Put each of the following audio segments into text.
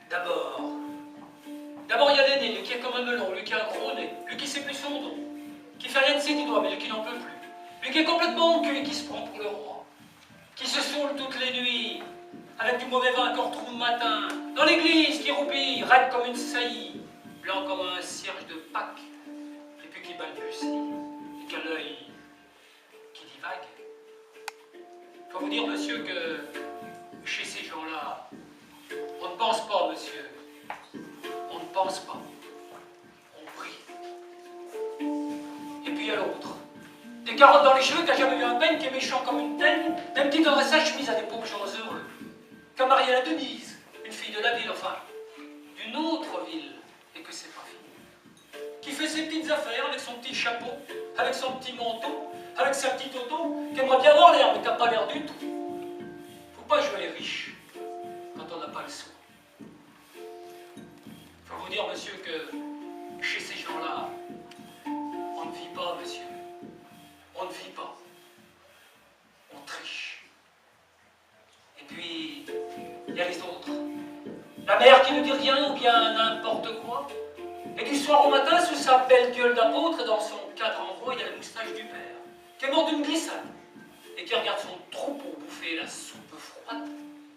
D'abord, d'abord il y a l'aîné, lui qui est comme un melon, lui qui a un gros nez, lui qui sait plus son nom, qui fait rien de ses 10 doigts, mais lui qui n'en peut plus. Lui qui est complètement cul et qui se prend pour le roi, qui se saoule toutes les nuits, avec du mauvais vin qu'on retrouve le matin, dans l'église, qui roupille, raide comme une saillie, blanc comme un cierge de Pâques, et puis qui balbutie, et qui a l'œil qui divague. Faut vous dire, monsieur, que chez ces gens-là, on ne pense pas, monsieur. On ne pense pas. On prie. Et puis il y a l'autre. Des carottes dans les cheveux, qui n'a jamais vu un peigne, qui est méchant comme une teigne, même qui donnerait sa chemise à des pauvres gens heureux. Comme Marielle Denise, une fille de la ville, enfin, d'une autre ville, et que c'est pas fini. Qui fait ses petites affaires avec son petit chapeau, avec son petit manteau, avec sa petite auto, qui aimerait bien avoir l'air, mais qui n'a pas l'air du tout. Faut pas jouer les riches quand on n'a pas le sou. Faut vous dire, monsieur, que chez ces gens-là, on ne vit pas, monsieur. On ne vit pas. On triche. Et puis, il y a les autres. La mère qui ne dit rien ou bien n'importe quoi. Et du soir au matin, sous sa belle gueule d'apôtre, dans son cadre en voie, il y a la moustache du père, qui est mort d'une glissade, et qui regarde son troupeau bouffer la soupe froide.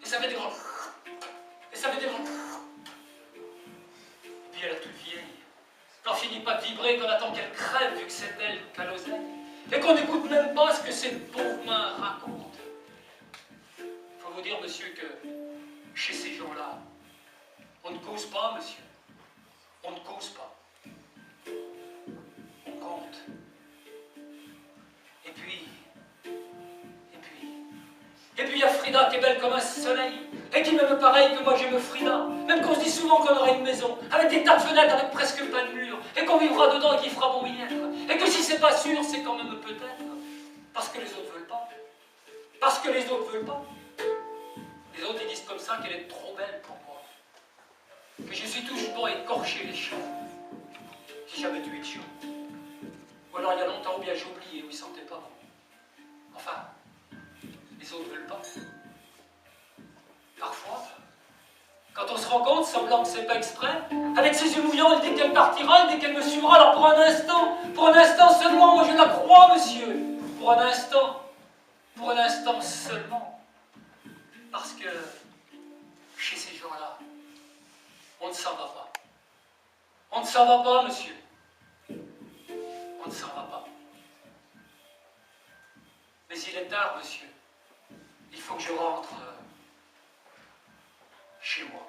Et ça fait des grands... Et ça fait des grands... Et puis elle a toute vieille. N'en finit pas de vibrer, qu'on attend qu'elle crève, vu que c'est elle qu'a l'oseille. Et qu'on n'écoute même pas ce que ces pauvres mains racontent. Faut vous dire, monsieur, que chez ces gens-là, on ne cause pas, monsieur. On ne cause pas. On compte. Et puis, il y a Frida qui est belle comme un soleil, et qui m'aime pareil que moi j'aime Frida, même qu'on se dit souvent qu'on aura une maison, avec des tas de fenêtres, avec presque pas de mur, et qu'on vivra dedans et qu'il fera bon y être, et que si c'est pas sûr, c'est quand même peut-être, parce que les autres veulent pas. Parce que les autres veulent pas. Les autres, ils disent comme ça qu'elle est trop belle pour moi, que je suis toujours pas écorché les cheveux. J'ai jamais tué de chien. Ou alors il y a longtemps, ou bien j'ai oublié, où il sentait pas bon. Enfin, les autres veulent pas. Parfois, quand on se rend compte, semblant que c'est pas exprès, avec ses yeux mouillants, elle dit qu'elle partira, elle dit qu'elle me suivra, alors pour un instant seulement, moi je la crois, monsieur. Pour un instant seulement. Parce que, chez ces gens-là, on ne s'en va pas. On ne s'en va pas, monsieur. On ne s'en va pas. Mais il est tard, monsieur. Il faut que je rentre chez moi.